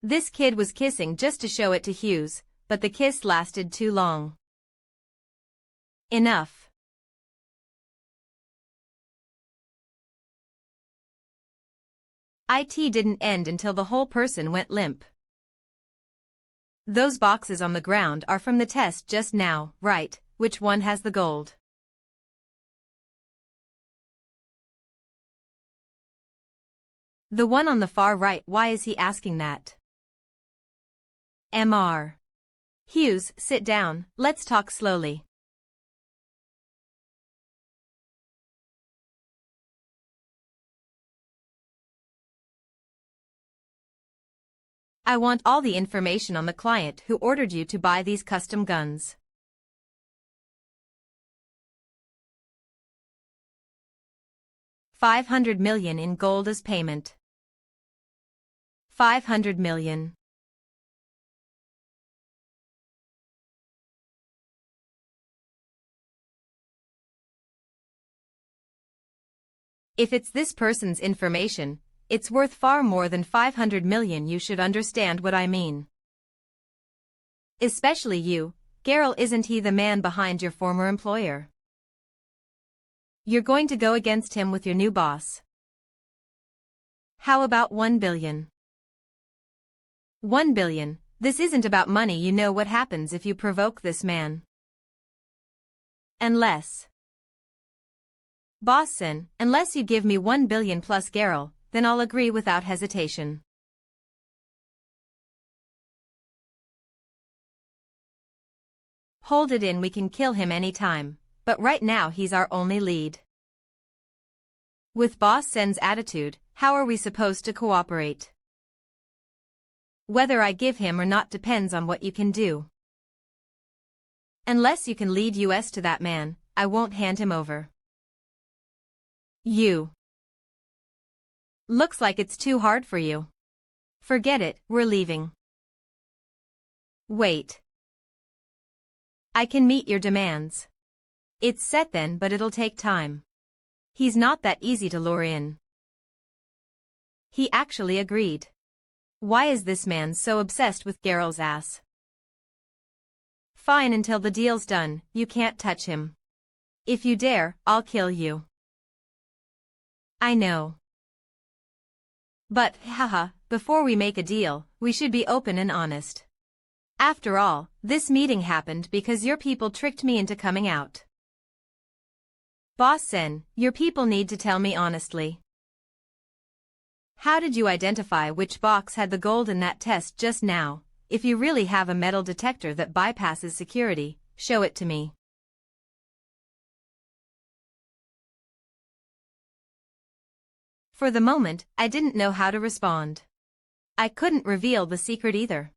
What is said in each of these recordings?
This kid was kissing just to show it to Hughes, but the kiss lasted too long. Enough. It didn't end until the whole person went limp. Those boxes on the ground are from the test just now, right? Which one has the gold? The one on the far right. Why is he asking that? Mr. Hughes, sit down, let's talk slowly. I want all the information on the client who ordered you to buy these custom guns. $500 million in gold as payment. 500 million. If it's this person's information, it's worth far more than 500 million. You should understand what I mean. Especially you, Geralt. Isn't he the man behind your former employer? You're going to go against him with your new boss. How about 1 billion? 1 billion, this isn't about money. You know what happens if you provoke this man. Unless you give me 1 billion plus Geralt, then I'll agree without hesitation. Hold it in, we can kill him anytime, but right now he's our only lead. With Boss Sen's attitude, how are we supposed to cooperate? Whether I give him or not depends on what you can do. Unless you can lead us to that man, I won't hand him over. You. Looks like it's too hard for you. Forget it, we're leaving. Wait. I can meet your demands. It's set then, but it'll take time. He's not that easy to lure in. He actually agreed. Why is this man so obsessed with Geralt's ass? Fine, until the deal's done, you can't touch him. If you dare, I'll kill you. I know. But, haha, before we make a deal, we should be open and honest. After all, this meeting happened because your people tricked me into coming out. Boss Sen, your people need to tell me honestly. How did you identify which box had the gold in that test just now? If you really have a metal detector that bypasses security, show it to me. For the moment, I didn't know how to respond. I couldn't reveal the secret either.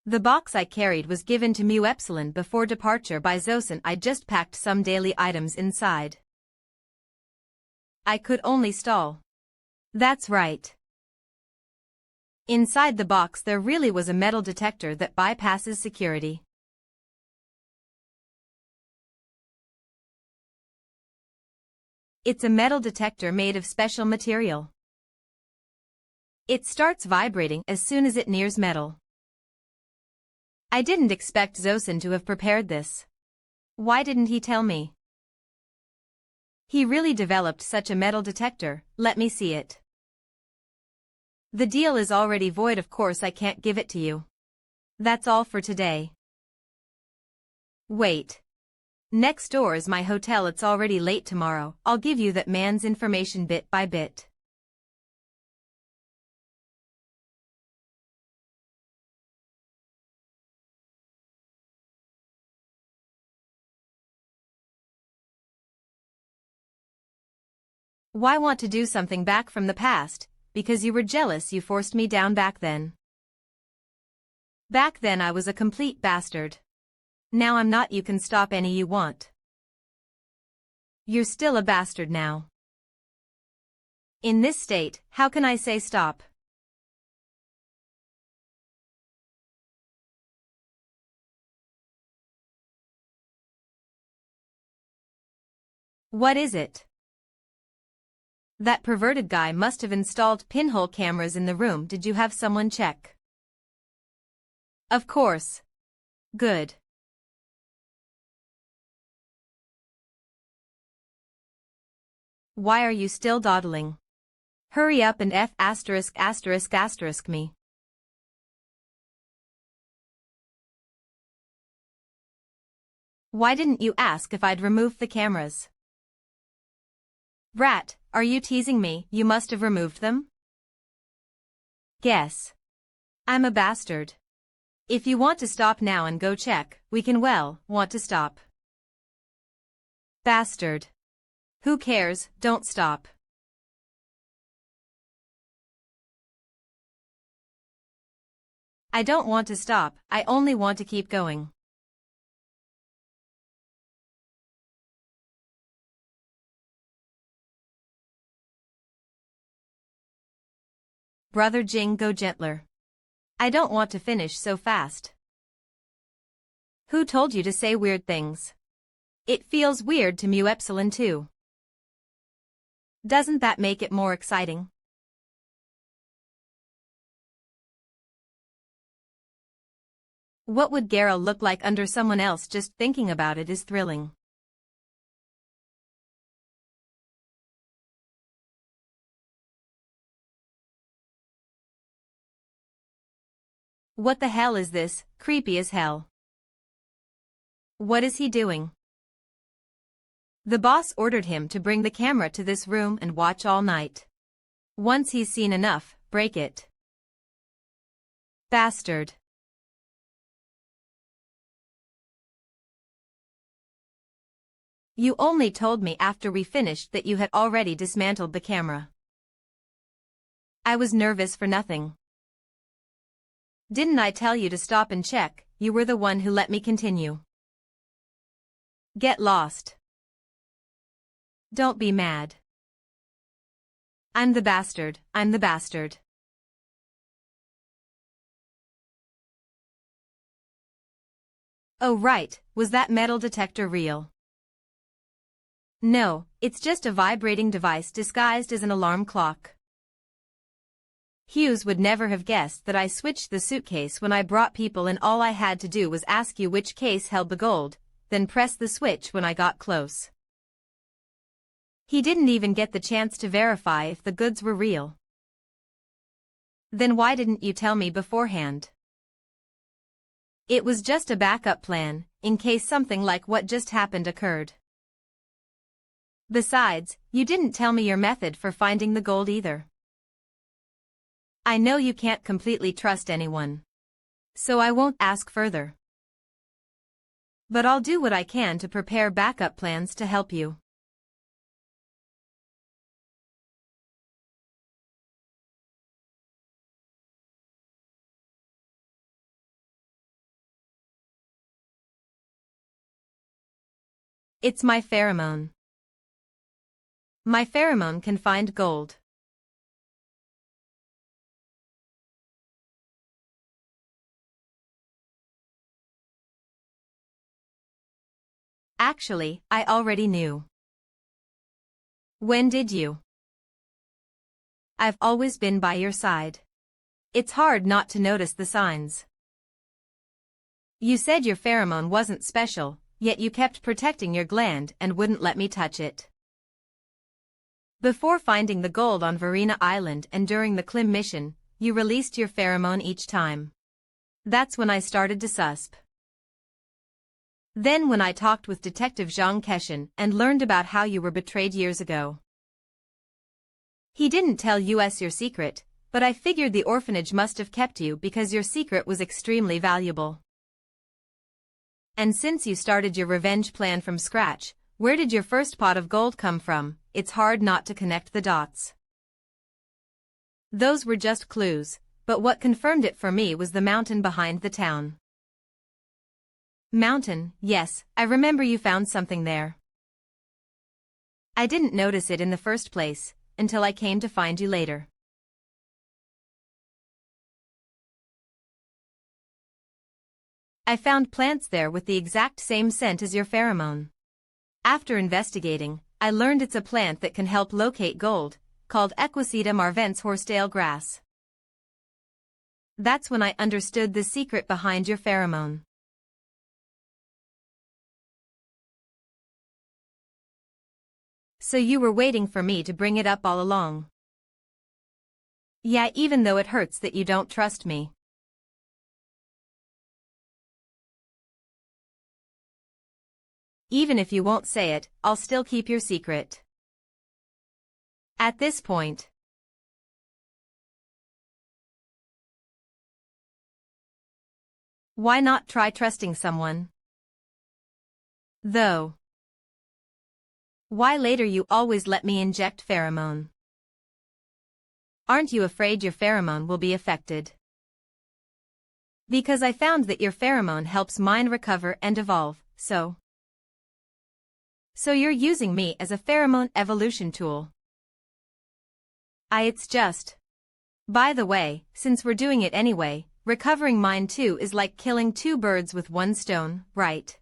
The box I carried was given to Mu Epsilon before departure by Zosen. I just packed some daily items inside. I could only stall. That's right. Inside the box there really was a metal detector that bypasses security. It's a metal detector made of special material. It starts vibrating as soon as it nears metal. I didn't expect Zosen to have prepared this. Why didn't he tell me? He really developed such a metal detector. Let me see it. The deal is already void. Of course I can't give it to you. That's all for today. Wait. Next door is my hotel. It's already late. Tomorrow, I'll give you that man's information bit by bit. Why want to do something back from the past? Because you were jealous. You forced me down back then. Back then I was a complete bastard. Now I'm not. You can stop any you want. You're still a bastard now. In this state, how can I say stop? What is it? That perverted guy must have installed pinhole cameras in the room. Did you have someone check? Of course. Good. Why are you still dawdling? Hurry up and **** me. Why didn't you ask if I'd removed the cameras? Brat, are you teasing me? You must have removed them? Guess. I'm a bastard. If you want to stop now and go check, we can want to stop. Bastard. Who cares, don't stop. I don't want to stop, I only want to keep going. Brother Jing, go gentler. I don't want to finish so fast. Who told you to say weird things? It feels weird to mu epsilon too. Doesn't that make it more exciting? What would Geralt look like under someone else? Just thinking about it is thrilling. What the hell is this? Creepy as hell. What is he doing? The boss ordered him to bring the camera to this room and watch all night. Once he's seen enough, break it. Bastard. You only told me after we finished that you had already dismantled the camera. I was nervous for nothing. Didn't I tell you to stop and check? You were the one who let me continue. Get lost. Don't be mad. I'm the bastard, I'm the bastard. Oh right, was that metal detector real? No, it's just a vibrating device disguised as an alarm clock. Hughes would never have guessed that I switched the suitcase when I brought people in. All I had to do was ask you which case held the gold, then press the switch when I got close. He didn't even get the chance to verify if the goods were real. Then why didn't you tell me beforehand? It was just a backup plan, in case something like what just happened occurred. Besides, you didn't tell me your method for finding the gold either. I know you can't completely trust anyone. So I won't ask further. But I'll do what I can to prepare backup plans to help you. It's my pheromone. My pheromone can find gold. Actually, I already knew. When did you? I've always been by your side. It's hard not to notice the signs. You said your pheromone wasn't special, yet you kept protecting your gland and wouldn't let me touch it. Before finding the gold on Verena Island and during the Klim mission, you released your pheromone each time. That's when I started to susp. Then when I talked with Detective Zhang Keshan and learned about how you were betrayed years ago. He didn't tell us your secret, but I figured the orphanage must have kept you because your secret was extremely valuable. And since you started your revenge plan from scratch, where did your first pot of gold come from? It's hard not to connect the dots. Those were just clues, but what confirmed it for me was the mountain behind the town. Mountain, yes, I remember you found something there. I didn't notice it in the first place, until I came to find you later. I found plants there with the exact same scent as your pheromone. After investigating, I learned it's a plant that can help locate gold, called Equiseta marvens horsetail grass. That's when I understood the secret behind your pheromone. So you were waiting for me to bring it up all along. Yeah, even though it hurts that you don't trust me. Even if you won't say it, I'll still keep your secret. At this point, why not try trusting someone? Though, why later you always let me inject pheromone? Aren't you afraid your pheromone will be affected? Because I found that your pheromone helps mine recover and evolve, so you're using me as a pheromone evolution tool. It's just. By the way, since we're doing it anyway, recovering mine too is like killing two birds with one stone, right?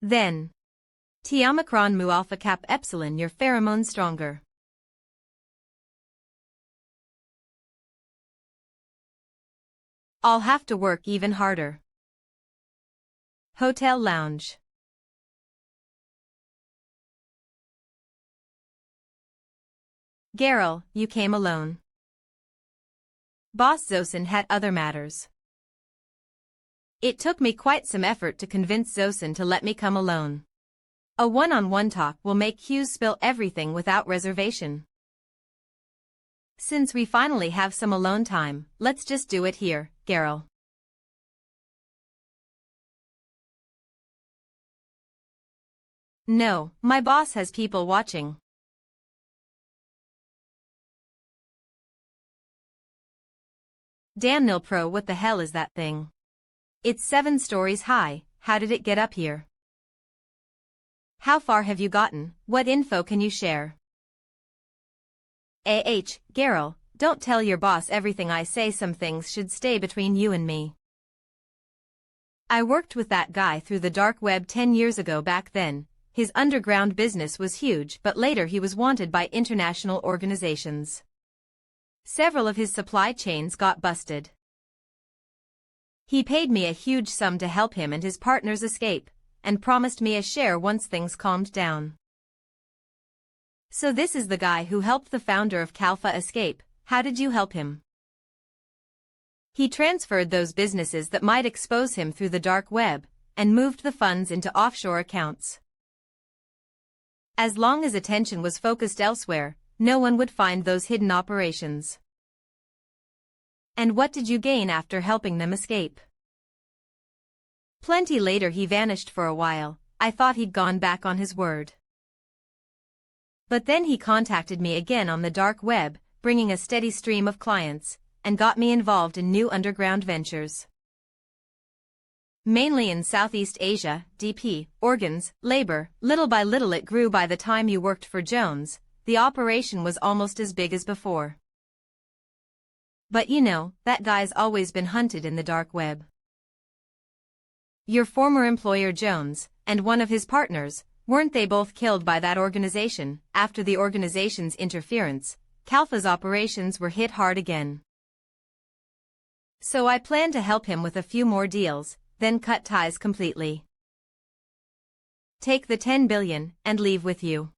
Then, T Omicron mu alpha cap epsilon your pheromone stronger. I'll have to work even harder. Hotel lounge. Geralt, you came alone. Boss Zosin had other matters. It took me quite some effort to convince Zosin to let me come alone. A one-on-one talk will make Hughes spill everything without reservation. Since we finally have some alone time, let's just do it here, Geralt. No, my boss has people watching. Damn Nilpro, what the hell is that thing? It's 7 stories high, how did it get up here? How far have you gotten, what info can you share? Geralt, don't tell your boss everything I say, some things should stay between you and me. I worked with that guy through the dark web 10 years ago. Back then, his underground business was huge, but later he was wanted by international organizations. Several of his supply chains got busted. He paid me a huge sum to help him and his partners escape, and promised me a share once things calmed down. So this is the guy who helped the founder of Kalfa escape. How did you help him? He transferred those businesses that might expose him through the dark web, and moved the funds into offshore accounts. As long as attention was focused elsewhere, no one would find those hidden operations. And what did you gain after helping them escape? Plenty. Later he vanished for a while. I thought he'd gone back on his word. But then he contacted me again on the dark web, bringing a steady stream of clients, and got me involved in new underground ventures. Mainly in Southeast Asia, DP, organs, labor. Little by little it grew. By the time you worked for Jones, the operation was almost as big as before. But you know, that guy's always been hunted in the dark web. Your former employer Jones, and one of his partners, weren't they both killed by that organization? After the organization's interference, Kalfa's operations were hit hard again. So I plan to help him with a few more deals, then cut ties completely. Take the 10 billion, and leave with you.